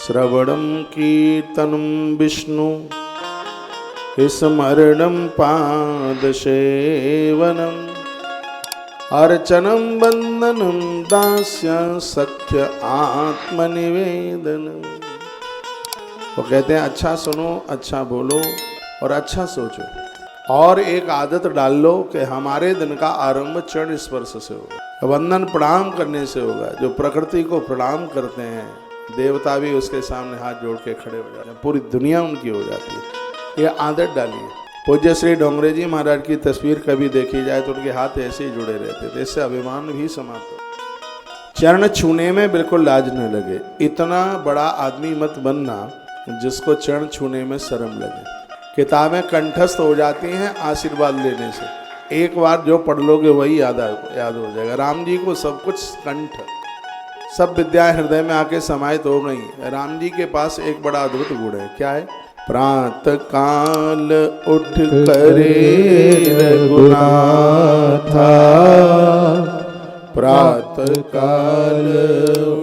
श्रवणं कीर्तनं विष्णु स्मरणं पादसेवनम् अर्चनं वंदनं दास्य सख्य आत्मनिवेदनम्। वो कहते हैं अच्छा सुनो, अच्छा बोलो और अच्छा सोचो, और एक आदत डाल लो कि हमारे दिन का आरंभ चरण स्पर्श से होगा, वंदन प्रणाम करने से होगा। जो प्रकृति को प्रणाम करते हैं देवता भी उसके सामने हाथ जोड़ के खड़े हो जाते हैं, पूरी दुनिया उनकी हो जाती है। ये आदत डालिए। पूज्य श्री डोंगरे जी महाराज की तस्वीर कभी देखी जाए तो उनके हाथ ऐसे ही जुड़े रहते थे, इससे अभिमान भी समाप्त हो। चरण छूने में बिल्कुल लाज न लगे। इतना बड़ा आदमी मत बनना जिसको चरण छूने में शर्म लगे। किताबें कंठस्थ हो जाती हैं आशीर्वाद लेने से, एक बार जो पढ़ लोगे वही याद हो जाएगा। राम जी को सब कुछ कंठ, सब विद्या हृदय में आके समाहित हो गई। राम जी के पास एक बड़ा अद्भुत गुण है, क्या है? प्रातः काल उठ करे रघुनाथा, प्रातः काल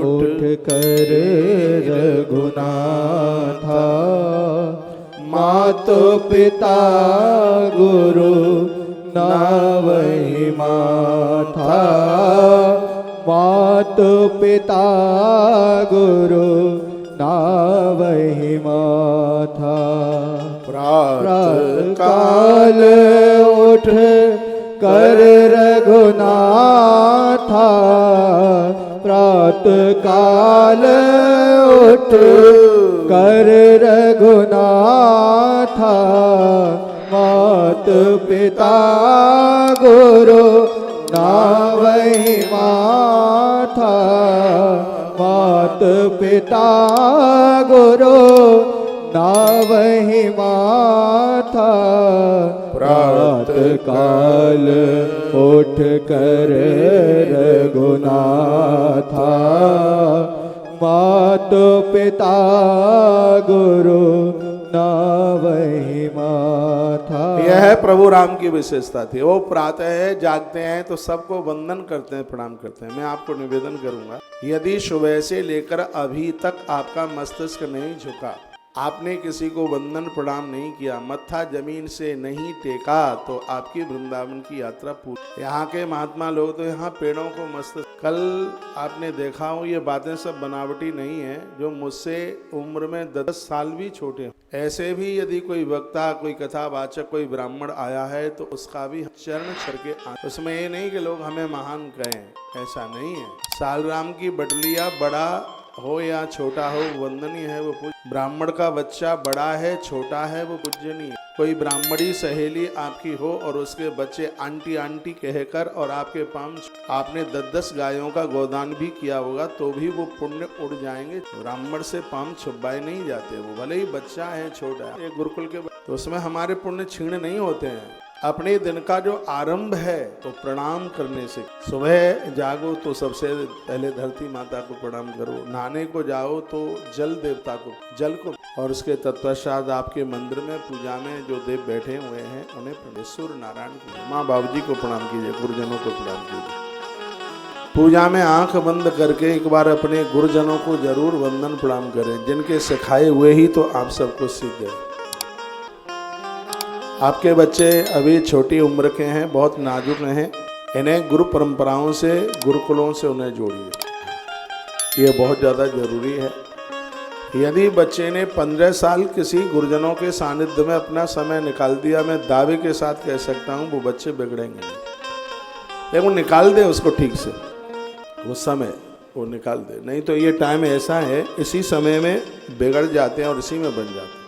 उठ करे रघुनाथा, मातो पिता गुरु नावहि माथा, मातो पिता गुरु नावहि माथा। प्रातः काल उठ कर रघुनाथा, प्रातः काल उठ कर रघुनाथा, मात पिता गुरु नावहि माथा, मात पिता गुरु नावहि माथा। प्रातः काल उठ कर रघुनाथा, मात पिता गुरु नावहि माथा। यह प्रभु राम की विशेषता थी। वो प्रातः जागते हैं तो सबको वंदन करते हैं, प्रणाम करते हैं। मैं आपको निवेदन करूंगा, यदि सुबह से लेकर अभी तक आपका मस्तिष्क नहीं झुका, आपने किसी को वंदन प्रणाम नहीं किया, मत्था जमीन से नहीं टेका, तो आपकी वृंदावन की यात्रा पूरी। यहाँ के महात्मा लोग तो यहाँ पेड़ों को मस्त, कल आपने देखा हो, ये बातें सब बनावटी नहीं है। जो मुझसे उम्र में 10 साल भी छोटे हैं, ऐसे भी यदि कोई वक्ता, कोई कथावाचक, कोई ब्राह्मण आया है तो उसका भी चरण छर के उसमें ये नहीं कि लोग हमें महान कहें, ऐसा नहीं है। सालराम की बटलिया बड़ा हो या छोटा हो, वंदनीय है वो पूज्य। ब्राह्मण का बच्चा बड़ा है छोटा है वो पूजनीय। कोई ब्राह्मणी सहेली आपकी हो और उसके बच्चे आंटी आंटी कहकर और आपके पाम, आपने 10-10 गायों का गोदान भी किया होगा तो भी वो पुण्य उड़ जाएंगे। ब्राह्मण से पाम छुपाए नहीं जाते, वो भले ही बच्चा है छोटा है, एक गुरुकुल के, तो उसमें हमारे पुण्य छीण नहीं होते हैं। अपने दिन का जो आरंभ है तो प्रणाम करने से। सुबह जागो तो सबसे पहले धरती माता को प्रणाम करो, नहाने को जाओ तो जल देवता को, जल को, और उसके तत्पश्चात आपके मंदिर में पूजा में जो देव बैठे हुए हैं उन्हें सूर्य नारायण को, माँ बाबूजी को प्रणाम कीजिए, गुरुजनों को प्रणाम कीजिए। पूजा में आंख बंद करके एक बार अपने गुरुजनों को जरूर वंदन प्रणाम करें, जिनके सिखाए हुए ही तो आप सबको सीख गए। आपके बच्चे अभी छोटी उम्र के हैं, बहुत नाजुक हैं, इन्हें गुरु परंपराओं से, गुरुकुलों से उन्हें जोड़िए, ये बहुत ज़्यादा जरूरी है। यदि बच्चे ने 15 साल किसी गुरुजनों के सानिध्य में अपना समय निकाल दिया, मैं दावे के साथ कह सकता हूँ वो बच्चे बिगड़ेंगे नहीं। लेकिन निकाल दे उसको ठीक से, वो समय वो निकाल दे, नहीं तो ये टाइम ऐसा है, इसी समय में बिगड़ जाते हैं और इसी में बन जाते हैं।